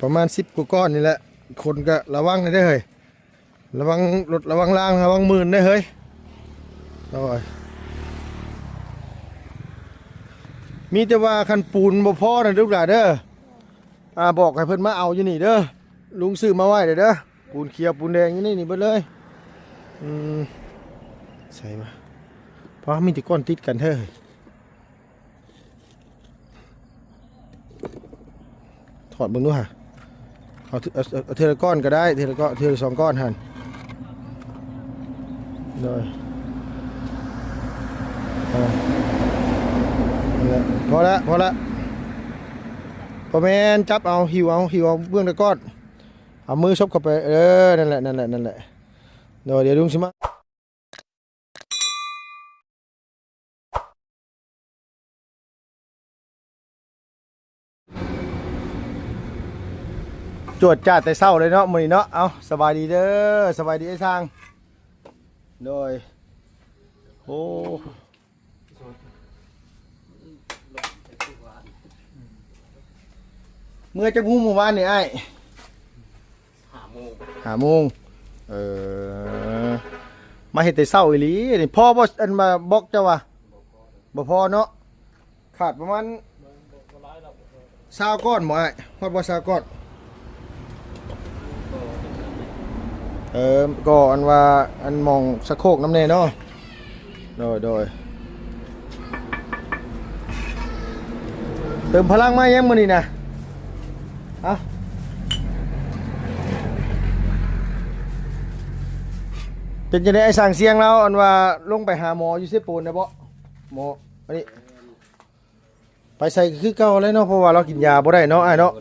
ประมาณ10กว่าก้อนนี่แหละคนก็ระวังได้เฮ้ยระวังรถระวังล่างระวังหมื่นได้เฮ้ยโอ้ยมีแต่ว่าคันปูนบ่พอนะลูกหลานเด้อบอกให้เพิ่นมาเอาอยู่นี่เด้อลุงซื้อมาไว้เด้อปูนเขียวปูนแดงอยู่นี่เบิดเลยใส่มาเพราะมีแต่ก้อนติดกันเด้อถอดเบิ่งดูฮะเอาเทละก้อนก็ได้เทละก้อนเทละ2ก้อนหั่นเลยพอละพอแม่นจับเอาหิวเอาเบื้องตะก้อนเอามือซบเข้าไปนั่นแหละเดี๋ยวลุงสิมาจวดจ้าแต่เศร้าเลยเนาะมื้อนี้เนาะเอาสบายดีเด้อสบายดีไอ้ทางโดยโอ้เมื่อจะพูดหมู่บ้านนี่ไอ้5 โมงมาเห็ดแต่เศร้าอีหลีนี่พ่อบ่อันมาบอกเจ้าว่าบ่พอเนาะขาดประมาณ20ก้อนบ่ไอ้ฮอดบ่20ก้อนก็อันว่าอันมองสะโคกน้ำเนเนาะโดยเติมพลังมายังมื้อนี้นะเป็นจะได้ไอ้สั่งเสียงแล้วอันว่าลงไปหาหมออยู่เซปูนนะบ่หมออันนี้ไปใส่คือเก่าเลยเนาะเพราะว่าเรากินยาบ่ได้เนาะไอ้เนาะ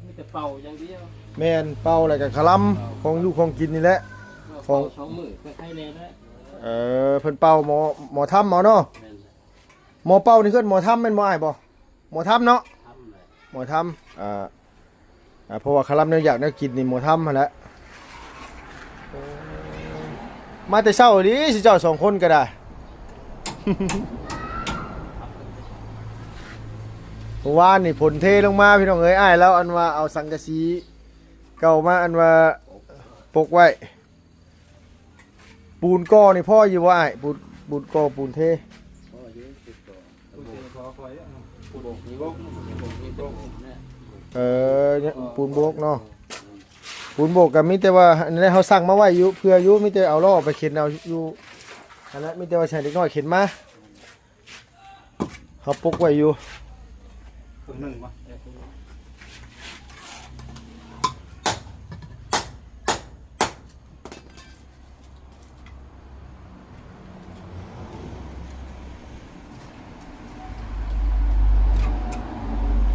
มีแต่เป่าอย่างเดียวแม่นเป่าอะไรกับคลำของอยู่ของกินนี่แหละของ2 มื้อใครๆแน่แล้วเพิ่นเป่าหมอทำหมอเนาะหมอเป่านี่คือหมอทำแม่นบ่อ้ายบ่หมอทำเนาะหมอทำเพราะว่าคลำเนี่ยอยากได้กินนี่หมอทำหั่นแหละมาแต่เช้าดิสิเจ้า2 คนก็ได้ เมื่อวานนี่ฝนเทลงมาพี่น้องเอ้ยอ้ายแล้วอันว่าเอาสังกะสีเก่ามาอันว่าปกไว้ปูนก่อนี่พ่ออยู่ว่าอ้ายปูนก่อปูนเทเนี่ยปูนโบกเนาะปูนโบกกับมิแต่ว่าอันนี้เขาสั่งมาไว้อยู่เพื่ออยู่มิแต่เอาล่อไปเข็นเอาอยู่อันนั้นมิแต่ว่าใช้เด็กน้อยเข็นมาเขาปกไว้อยู่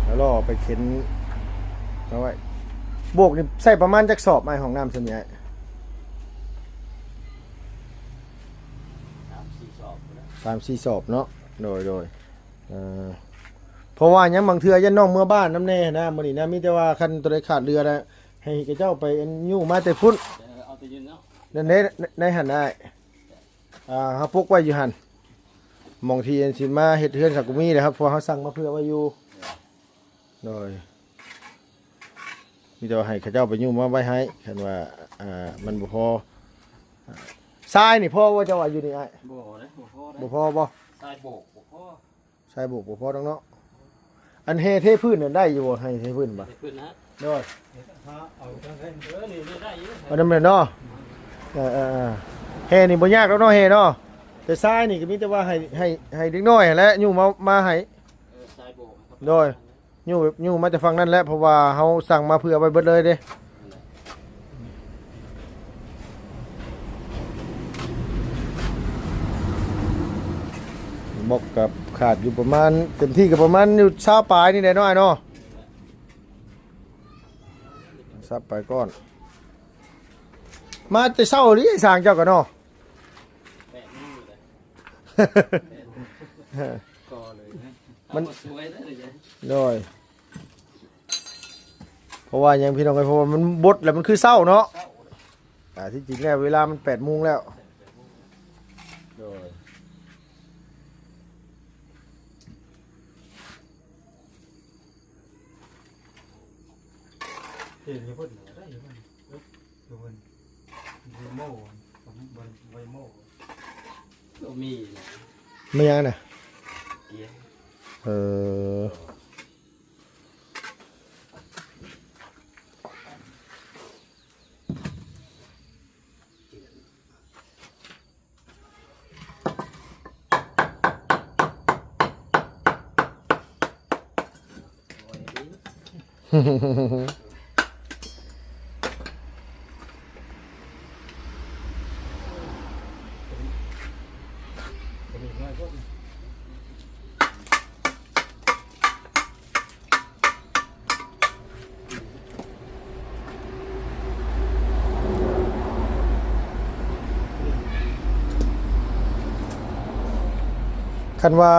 แล้วล่อไปเข็นเอาไว้โบกนี่ใส่ประมาณจักสอบไม้ของน้ำเสมีย3-4 สอบเนาะโดยเพราะว่ายังบางเทื่อยันน้องเมื่อบ้านน้ำแน่นะมื้อนี้นะมีแต่ว่าคันตัวใดขาดเรือนะให้กระเจ้าไปยู่มาแต่พุ่นเอาไปยืนเนาะนั่นในหันได้เฮาพกไว้อยู่หั่นมองที่สิมาเฮ็ดเฮือนสักกุมีนะครับเพราะเฮาสั่งมาเพื่อไว้อยู่โดยมีแต่ว่าให้ข้าเจ้าไปยุ่งมาไว้ให้คันว่ามันบ่พอทรายนี่พ่อว่าจะว่าอยู่นี่ไอ้บ่พอบ่ทรายโบกบ่พอทรายโบกบ่พอต้องเนาะอันเทพื้นนั่นได้อยู่บ่ให้เทพื้นบ่พื้นนะโดยเอาจังได๋นี่ได้อยู่อันนั้นแม่นเนาะเฮนี่บ่ยากแล้วเนาะเฮเนาะแต่ทรายนี่ก็มีแต่ว่าให้เด็กน้อยและยุ่งมาให้ทรายโบกโดยยู่มาจะฟังนั่นแหละเพราะว่าเขาสั่งมาเพื่อไว้เบิดเลยเด้บอกกับขาดอยู่ประมาณเต็มที่กับประมาณอยู่20 ปลายนี่แหละน้อยเนาะซับไปก่อนมาแต่เช้าหรือไอ้สางเจ้ากันเนาะก็เลยมันสวยได้เลยโดยเพราะว่ายังพี่น้องกันเพราะว่ามันบดแล้วมันคือเศร้าเนาะที่จริงแล้วเวลามัน8 โมงแล้วโดย ตีนพุ่นได้อยู่พุ่นอยู่พุ่นอยู่โม่บนไวโม่ก็มี ไม่ยังน่ะ เกียร์ เออคันว่า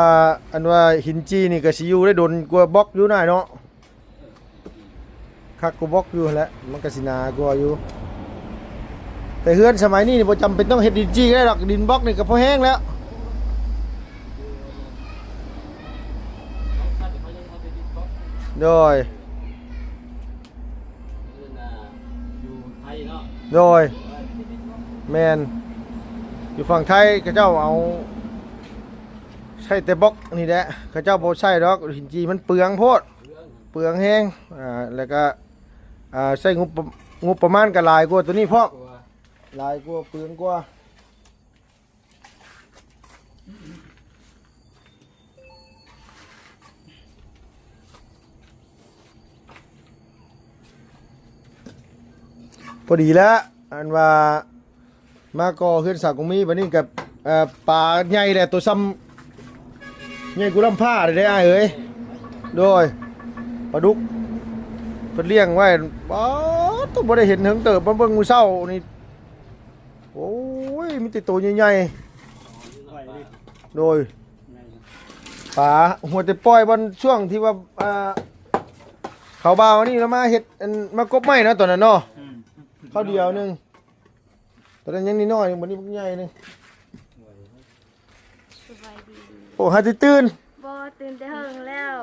อันว่าหินจีนี่ก็สิอยู่ได้โดนกว่าบล็อกอยู่หน่อยเนาะคักกว่าบล็อกอยู่แหละมันก็สิหนากว่าอยู่แต่เฮือนสมัยนี้นี่บ่จำเป็นต้องเฮ็ดดินจีก็ได้หรอกดินบล็อกนี่ก็พอแห้งแล้วโดย อยู่ไทยเนาะ โดยแมนอยู่ฝั่งไทยเขาเจ้าเอาใช้แต่บล็อกนี่แหละเขาเจ้าบ่ใช้ดอกหินจีมันเปลืองโพดเปลืองแห้งแล้วก็ใช้งบประมาณก็หลายกว่าตัวนี้พร้อมหลายกว่าเปลืองกว่าพอดีแล้วอันว่ามาก่อขึ้นสักกงมีบัดนี้กับปลาใหญ่แหละตัวซ้ำใหญ่กูลำผ้าได้อ้ายเอ้ยโดยปลาดุกเพิ่นเลี้ยงไว้บ่ต้องบ่ได้เห็นถึงเติบมาเบิ่งมื้อเช้านี่โอ้ยมีแต่ตัวใหญ่ๆโดยปลาหัวแต่ปล่อยบนช่วงที่ว่าเขาบ่าวนี่แล้วมาเฮ็ดมากบไม้เนาะตอนนั้นเนาะข้าวเดียวนึงตอนนั้นยังนิดหน่อยวันนี้มันใหญ่นึง สบายดี โอ้หาสิตื่น บ่ตื่นแต่เฮิงแล้ว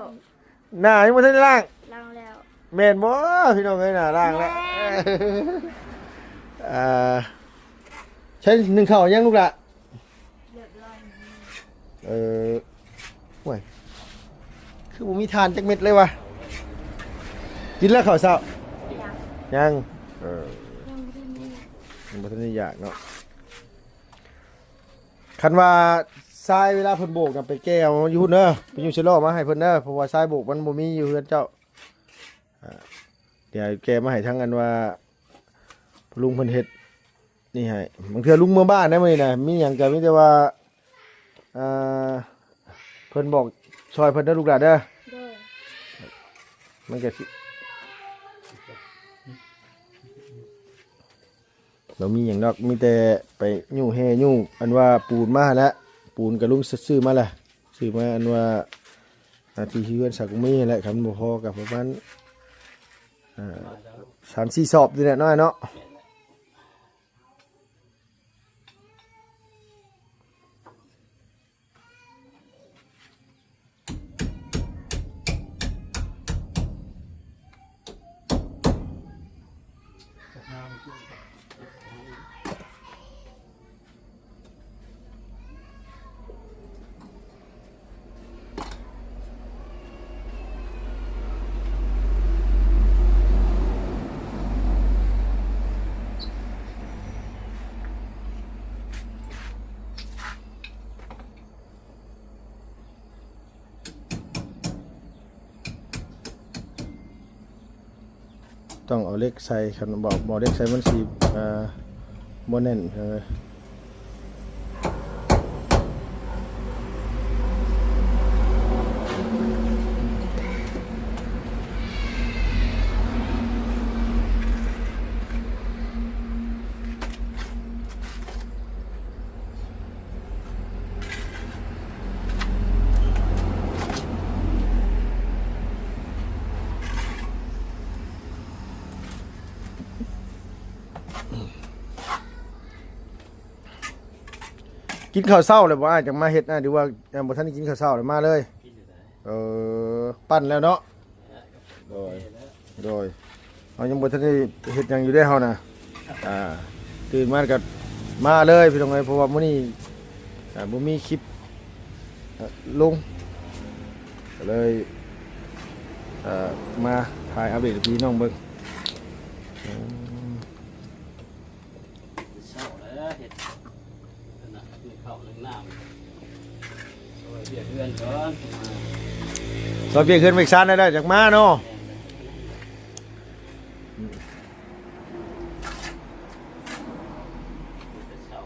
หน้ายังบ่ทันได้ล้าง ล้างแล้ว แม่นบ่พี่น้องเอ้ยหน้าล้างแล้ว แม่ ใช้หนึ่งข้าวยังลูกละ เรียบร้อย ห่วยคือบ่มีทานจักเม็ดเลยวะกินแล้วข้าวเช้า ยัง ยังยังไม่ได้มี ยังบ่ทันได้อยากเนาะคันว่าทรายเวลาเพิ่นโบกน่ะไปแก้วอยู่พุ่นเด้อไปอยู่เชลอมาให้เพิ่นเด้อเพราะว่าทรายโบกมันบ่มีอยู่เฮือนเจ้าเดี๋ยวแกมาให้ทั้งอันว่าลุงเพิ่นเฮ็ดนี่ให้บางเทื่อลุงเมื่อบ้านได้มื้อนี้น่ะมีหยังก็มีแต่ว่าเพิ่นบอกช่วยเพิ่นเด้อลูกหลานเด้อ โดย มันก็สิเรามีอย่างนอกมีแต่ไปยู่แห่ยู่อันว่าปูนมาแล้วปูนกับลุงซื้อมาแล้วซื้อมาอันว่าที่เฮือนสักมีแหละคันบ่พอกับประมาณ3-4 สอบนี่แหละน้อยเนาะต้องเอาเล็กใส่คันบอกเล็กใส่มันสิบ่แน่นเลยกินข้าวเช้าเลยบ่อ้ายจังมาเฮ็ดนะดีว่าบ่ทันได้กินข้าวเช้าเลยมาเลยปั้นแล้วเนาะโดย เฮายังบ่ทันได้เฮ็ดหยังอยู่ได้เฮาน่ะตื่นมาก็มาเลยพี่น้องเอ้ยเพราะว่ามื้อนี้บ่มีคลิปลงก็เลยมาถ่ายอัปเดตให้พี่น้องเบิ่ง เช้าแล้วเห็ดนะมีข้าวเรื่องน้ำช่วยเบียดเพื่อนก่อน ซอยเปียกขึ้นไปอีกชั้นได้จากมาเนาะ เช้า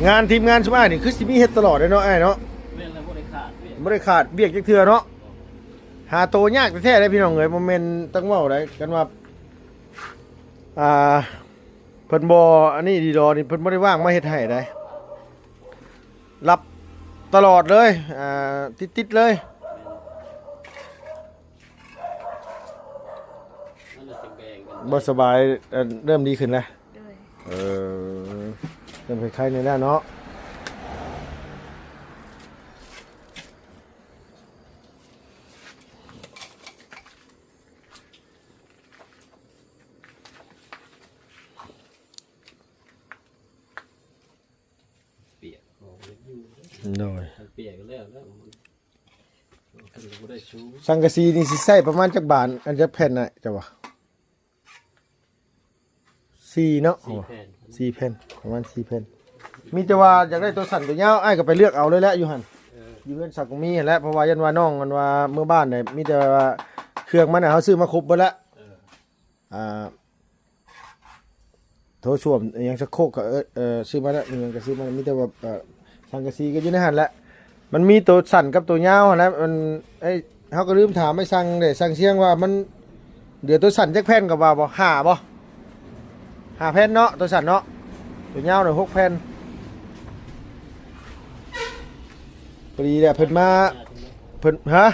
ง านทีมงานสมัยนี่คือสิมีเฮ็ดตลอดเลยเนาะไอ้เนาะ เว้นแล้วบ่ได้ขาดเว้ย บ่ได้ขาดเบียกจักเทื่อเนาะหาโตยากแท้ๆเลยพี่น้องเอ้ยบ่แม่นต้องเว้าได้กันว่าเพิ่นบ่อันนี้ดีดอนี่เพิ่นบ่ได้ว่างมาเฮ็ดให้ได้รับตลอดเลยติดๆเลย นั่นแหละจะแบ่งกัน บ่สบายเริ่มดีขึ้นแล้ว โดย เริ่มคล้ายๆในแล้วเนาะ เปียกโอ้ยอยู่ โดย มันเปียกก็แล้วมันบ่ได้ชู สังกะสีนี่สิใช้ประมาณจักบาทอันจักแผ่นน่ะจ้ะวะ4เนาะ 4 แผ่น 4แผ่นประมาณ4แผ่นมีแต่ว่าอยากได้ตัวสั่นตัวยาวอ้ายก็ไปเลือกเอาเลยแหละอยู่หั่นอยู่เฮือนสักมีหั่นแหละเพราะว่ายันว่าน้องกันว่าเมื่อบ้านเนี่ยมีแต่ว่าเครื่องมันน่ะเฮาซื้อมาครบเบิดแล้วโถส้วมอหยังสักโครกก็ซื้อมาแล้วอีหยังก็ซื้อมามีแต่ว่าสังกะสีก็อยู่ในหั่นแหละมันมีตัวสั่นกับตัวยาวหั่นแหละมันเฮาก็ลืมถามให้สั่งเด้สั่งเชียงว่ามันเดี๋ยวตัวสั่นจักแผ่นก็ว่าบ่5บ่5แผ่นเนาะตัวสั่นเนาะตัวยาวน่ะ6แผ่นพอดีแหละเพิ่นมาเพิ่นฮะ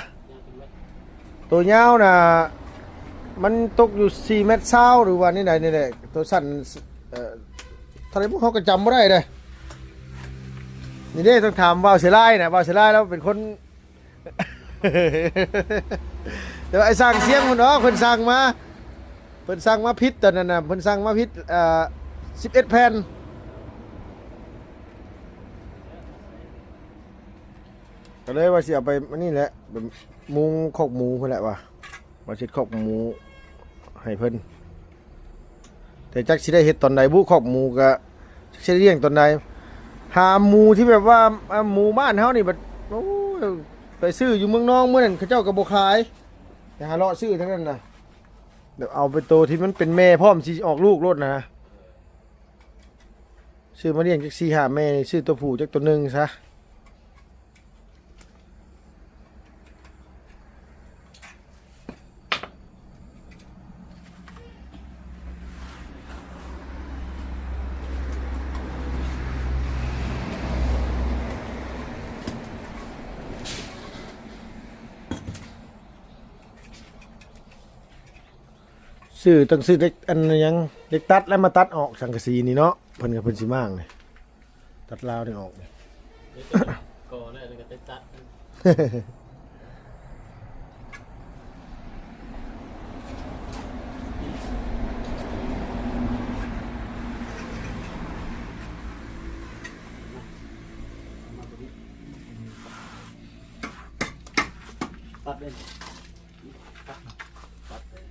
ตัวยาวน่ะมันตกอยู่4เมตรเศร้าหรือว่านี่ไหนนี่แหละตัวสั่นเท่าไหร่พวกเขาก็จำบ่ได้เลยนี่เด้ต้องถามว่าวเสียไล่นะว่าวเสียไล่แล้วเป็นคน แต่ว่าไอ้สร้างเสียงมันเนาะเพิ่นสั่งมาพิษตอนนั้นน่ะเพิ่นสั่งมาพิษ11แผ่นก็เลยว่าสิเอาไปนี่แหละแบบมุงคอกหมูเพิ่นแหละว่าสิคอกหมูให้เพิ่นแต่จักสิได้เฮ็ดตอนใดบุคอกหมูก็จักสิได้เลี้ยงตอนใดหาหมูที่แบบว่าหมูบ้านเฮานี่บัดโอ้ยไปซื้ออยู่เมืองนอกมื้อนั้นเขาเจ้าก็บ่ขายแต่หาเลาะซื้อทั้งนั้นน่ะเดี๋ยวเอาไปโตที่มันเป็นแม่พร้อมสิออกลูกโลดนะซื้อมาเลี้ยงจัก4-5แม่ซื้อตัวผู้จักตัวหนึงซะซื้อต้องซื้อเล็กอันยังเล็กตัดแล้วมาตัดออกสังกะสีนี่เนาะเพิ่นกับเพิ่นสิมากเลยตัดลาวนี่ออกนี่ ก่อแล้วก็ได้ตัดตัดเลยตัดเลย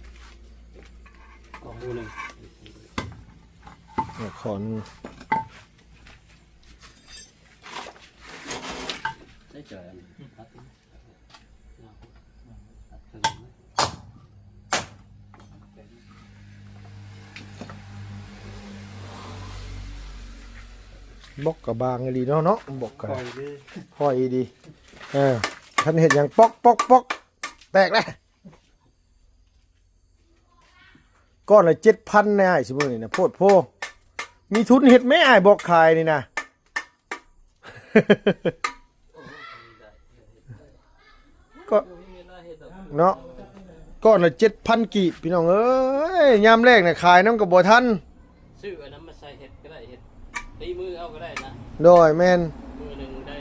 ของดูหนึ่ง ขอน ใช้เจอตัดตัดถึงไหม บกกับบางดีเนาะเนาะบกกับ ปล่อยดิ ค่อยดีท่านเห็นอย่างปอกปอกปอกแตกแล้วก้อนละ7,000เนี่ยไอ้สมมุตินี่นะโพดโพมีทุนเห็ดไหมไอ้บอกขายนี่นะ ก็เนาะ ก้อนละ7,000กีบพี่น้องเอ้ยยามแรกน่ะขายน้ำก็บ่ทัน ซื้ออันนั้นมาใส่เห็ดก็ได้เห็ดตีมือเอาก็ได้นะ โดยแม่น มือหนึ่งได้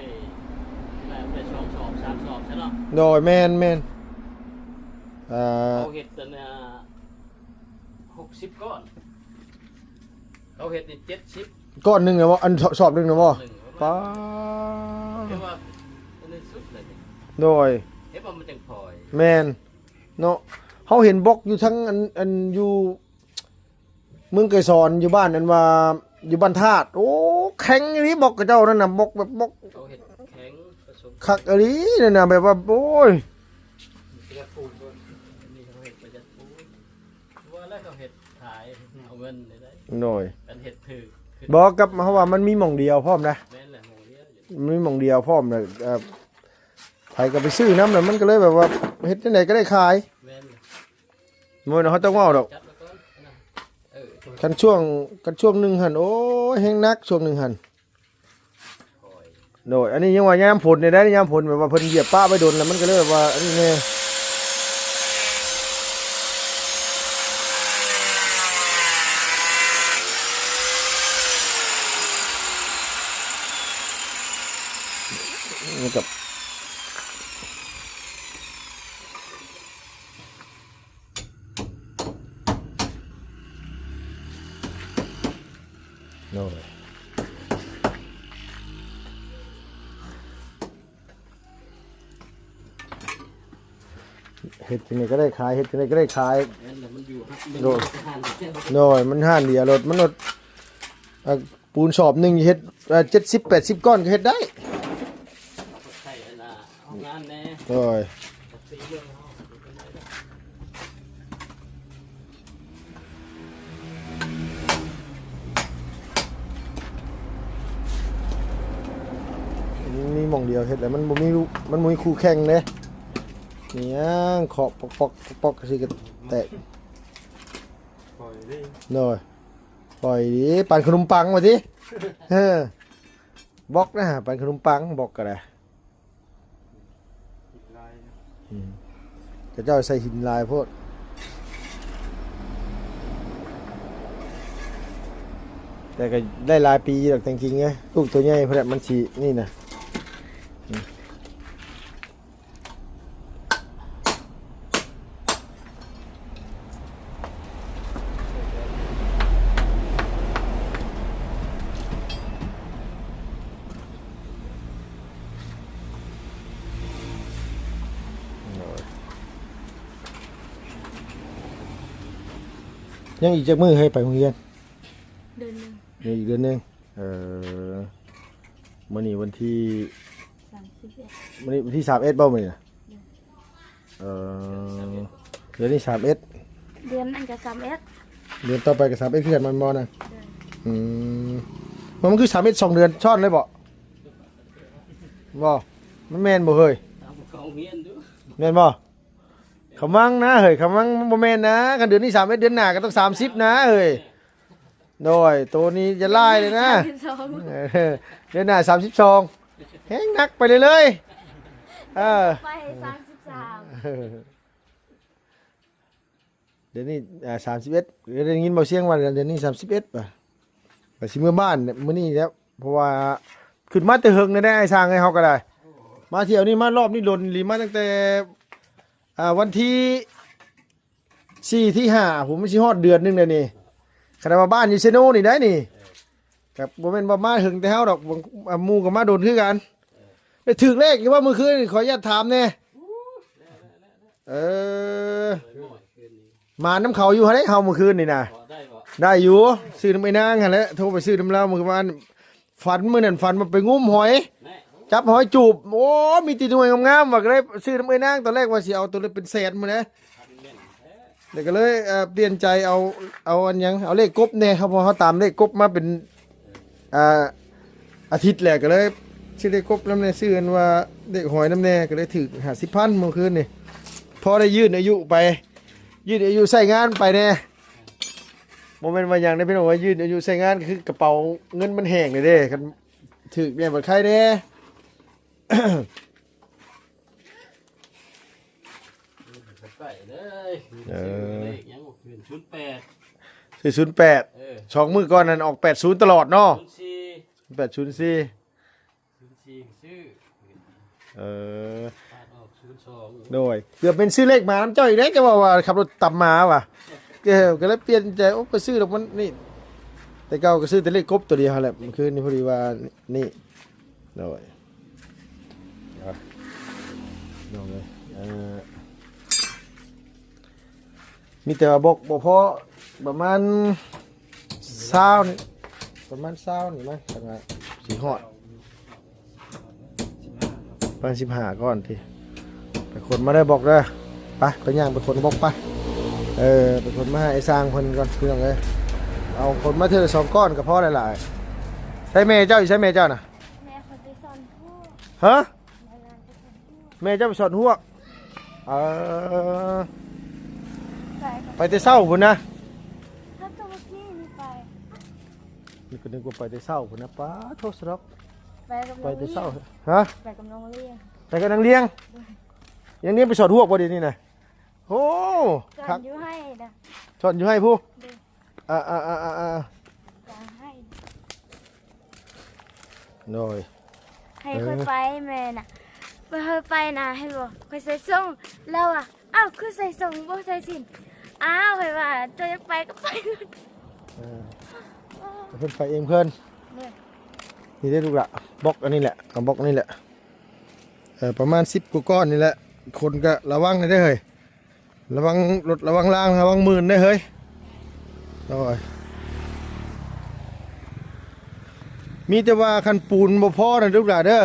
ได้2 สอบ 3 สอบใช่เนาะ โดยแม่นอ่า เขาเห็ดอันน่ะ60 ก้อนเขาเห็ดนี่70 ก้อนหนึงน่ะบ่อันสอบหนึงน่ะบ่ หนึ่ง ป้า เห็นว่าอันนี้สุดเลยนี่ โดย เห็นว่ามันจังพลอย แม่นเนาะเฮาเห็นบล็อกอยู่ทั้งอันอยู่เมืองไกรสอนอยู่บ้านอันว่าอยู่บ้านธาตุโอ้แข็งอีหลีบล็อกกับเจ้านั่นน่ะบล็อกแบบบล็อก เขาเห็ดแข็งผสม คักอีหลีนั่นน่ะแบบว่าโอ้ย ประหยัดปูนก่อนอันนี้เขาเห็ดประหยัดปูนว่าแล้วเขาเห็ดขายเอาเงินได้ หน่อย กันเห็ดถือ บอกกับเพราะว่ามันมีหม่องเดียวพร้อมนะ แม่นแหละหมูเลี้ยอยู่ มันมีหม่องเดียวพร้อมนะไผก็ไปซื้อน้ำน่ะมันก็เลยแบบว่าเฮ็ดจังไดก็ได้ขาย แม่นเลย มื้อนั้นเฮาต้องเว้าดอก จัดมาก่อนนะ กันช่วงหนึงหั่นโอ้ยแฮงนักช่วงหนึงหั่น คอย โดยอันนี้ยังว่ายามฝนเนี่ยได้ยามฝนแบบว่าเพิ่นเหยียบป้าไปโดนแล้วมันก็เลยแบบว่าอันนี้แน่นี่กับโน่นเฮ็ดจังไดก็ได้ขายเฮ็ดจังไดก็ได้ขาย แม่นเลยมันอยู่ครับมัน โดด ทานแค่ โน่นมันห่านเดียวรถมันรถปูนสอบหนึงเฮ็ด70-80 ก้อนก็เฮ็ดได้ ใช่นะเอางานแน่ โอ้ย ตีเรื่องเอา มีหม่องเดียวเฮ็ดแล้วมันบ่มีคู่แข่งเด้นี่ยังเคาะปอกๆสิก็แตก ปล่อยได้ โน่นปล่อยดิปั่นขนมปังมาสิบล็อกนะฮะปั่นขนมปังบล็อกก็ได้ อีกลายนะ แต่เจ้าใส่หินลายโพดแต่ก็ได้หลายปีดอกจริงๆไงลูกตัวใหญ่เพราะมันสินี่นะยังอีกจักมื้อให้ไปโรงเรียน เดือนหนึ่ง นี่อีกเดือนหนึงมื้อนี้วันที่ 31 มื้อนี้วันที่31บ่มื้อนี้น่ะเอ่อเดือนนี้31 เดือนนั่นก็31 เดือนต่อไปก็31คือกันมันบ่นะ เดือน อืมมันคือ31 2 เดือนช้อนเลยบ่บ่มันแม่นบ่เฮ้ย ตามของเฮียนดู แม่นบ่คำวังนะเฮ้ยคำวังบ่แม่นนะกันเดือนนี้31เดือนหน้าก็ต้อง30นะเฮ้ยโดยตัวนี้จะไล่เลยนะ 32 เดือนหน้า32แฮงนักไปเลยเลยไป33 เดือนนี้31เดือนนี้บ่เสียงว่าเดือนนี้31ป่ะไปสิเมื่อบ้านเนี่ยมื้อนี้แล้วเพราะว่าขึ้นมาแต่เฮิงได้ไอ้สร้างให้เฮาก็ได้มาเที่ยวนี้มารอบนี้หล่นหลีมาตั้งแต่วันที่4ที่5ผมมันสิฮอดเดือนหนึงแล้วนี่ขณะว่าบ้านอยู่เซโนนี่ได้นี่กับบ่แม่นว่ามาเฮิงแต่เฮาดอกหมู่ก็มาโดนคือกันได้ถึกเลขอยู่ว่ามื้อคืนนี่ขออนุญาตถามแน่ไปหน่อยคืนนี้ มาน้ำเขาอยู่หั่นเด้เฮาเมื่อคืนนี่น่ะ พอได้บ่ ได้อยู่ซื้อน้ำไอ้นางหั่นแหละโทรไปซื้อน้ำเหล้ามื้อวานฝันมื้อนั้นฝันมาไปงุ้มหอย แน่ จับหอยจูบโอ้มีตีหน่วยงามๆว่าก็เลยซื้อน้ำไอ้นางตอนแรกว่าสิเอาตัวละเป็นแสนมื้อนะ ทันแม่นแท้ แต่ก็เลยเปลี่ยนใจเอาอันหยังเอาเลขกบแน่ครับเพราะเขาตามเลขกบมาเป็นอาทิตย์แหละก็เลยซื้อเลขกบน้ำแน่ซื้อกันว่าเลขหอยน้ำแน่ก็เลยถึก50,000เมื่อคืนนี่พอได้ยืดอายุไปยืดอายุใช้งานไปแน่โมเมนต์ว่าอย่างได้เป็นว่ายืดอายุใช้งานคือกระเป๋าเงินมันแห้งเลยเด้กันถึกเนี่ยบัดใครเด้ ไปเลย เลขยังบอกเป็น08 ซื้อ08 สองมื้อก่อนนั้นออก80ตลอดเนาะ 04 804 04ชื่อ เออ ปาดออก02 โดยเกือบเป็นซื้อเลขมาน้ำเจ้าอีกแล้วจะว่าขับรถตำมาว่ะก็เลยเปลี่ยนใจโอ้ไปซื้อดอกมันนี่แต่เก่าก็ซื้อแต่เลขกบตัวเดียวแหละมันคือนี่พอดีว่านี่โดยโดยมีแต่ว่าบอกพอประมาณ20นี่ประมาณ20นี่มั้งประมาณสิฮอดประมาณ15ก่อนทีไปคนมาได้บอกเด้อไปย่างไปคนบอกไปไปคนมาให้ไอ้สร้างเพิ่นก่อนเพื่อนเลยเอาคนมาเทื่อละ2ก้อนก็พอหลายๆใช่แม่เจ้าอยู่ใช่แม่เจ้าน่ะ แม่คนไปสอนผู้ ฮะ แม่งานไปสอนผู้ แม่เจ้าไปสอนหัวเออ ไปกับ ไปแต่เช้าพุ่นนะ ถ้าตัวเมื่อกี้นี่ไป นี่ก็นึกว่าไปแต่เช้าพุ่นนะป้าโทษสรอก ไปกับ ไป น้อง แต่ เลี้ เช้าย ง ฮะ ไปกับน้องเลี้ยง ไปกับนางเลี้ยงยังนี้ไปสอนหัวบ่ดีนี่น่ะโอ้ จ ครั อบ นอยู่ให้นะ สอนอยู่ให้ผู้ เด็ก อ่า จอนให้ โดย ให้ค่อยไปแม่น่ะไปค่อยไปนะให้บอกค่อยใส่ส่งแล้วอ่ะอ้าวคือใส่ส่งบ่ใส่สินอ้าวไปว่าจะอยากไปก็ไปเลย เพิ่นไปเองเพิ่น เนี่ย นี่ได้ลูกละบล็อกอันนี้แหละกับบล็อกอันนี้แหละประมาณ10กว่าก้อนนี่แหละคนก็ระวังได้เฮ้ยระวังรถระวังล่างระวังมืนได้เฮ้ยโอ้ยมีแต่ว่าคันปูนบ่พอนะลูกหลานเด้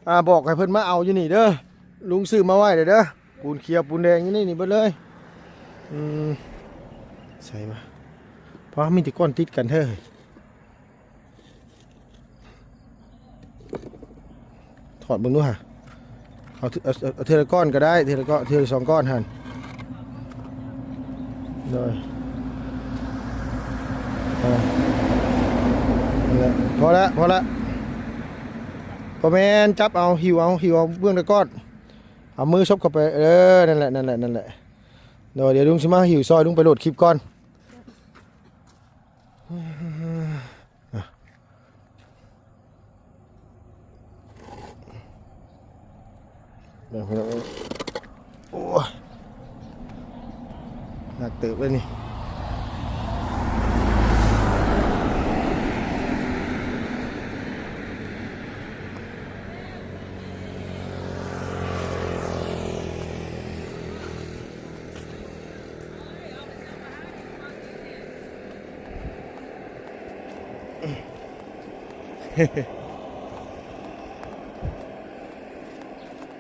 อบอกให้เพิ่นมาเอาอยู่นี่เด้อลุงซื้อมาไว้เด้อปูนเขียวปูนแดงอยู่นี่เบิดเลยใส่มาเพราะมีแต่ก้อนติดกันเฮ้ยถอดมึงดูฮะเอาเทละก้อนก็ได้เทละก้อนเทละ2ก้อนหันเลยพอละพอแมนจับเอาหิวเอาเบื้องตะก้อนเอามือซบเข้าไปนั่นแหละเดี๋ยวลุงสิมาหิวซอยลุงไปโหลดคลิปก่อนโอ้ยหนักเติบเลยนี่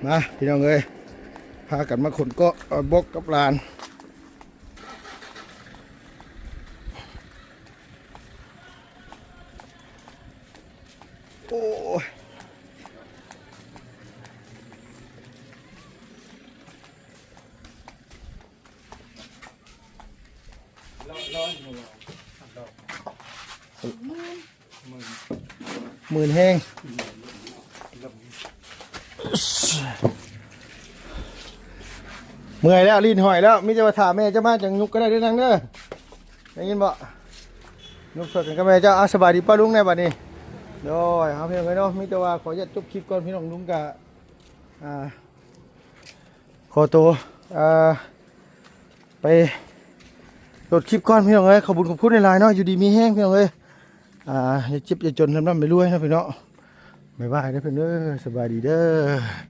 มาพี่น้องเอ้ยพากันมาขนก็บกกับลานโอ้ยหมื่นแห้งเมื่อยแล้วลิ้นหอยแล้วมิจะมาถามแม่จะมาจังยุกก็ได้ด้วยนังเด้อได้ยินบ่ยุกสดกันกับแม่เจ้าสบายดีป้าลุงในบัดนี้โดยเอาเพียงไว้เนาะมิจะว่าขอจะจบคลิปก่อนพี่น้องลุงกะขอตัวไปโหลดคลิปก่อนพี่น้องเอ้ยขอบคุณในไลน์เนาะอยู่ดีมีแห้งพี่น้องเอ้ยอย่าเจ็บอย่าจนทำน้ำไปรวยนะพี่น้องบ๊ายบายเด้อเพื่อนเด้อสบายดีเด้อ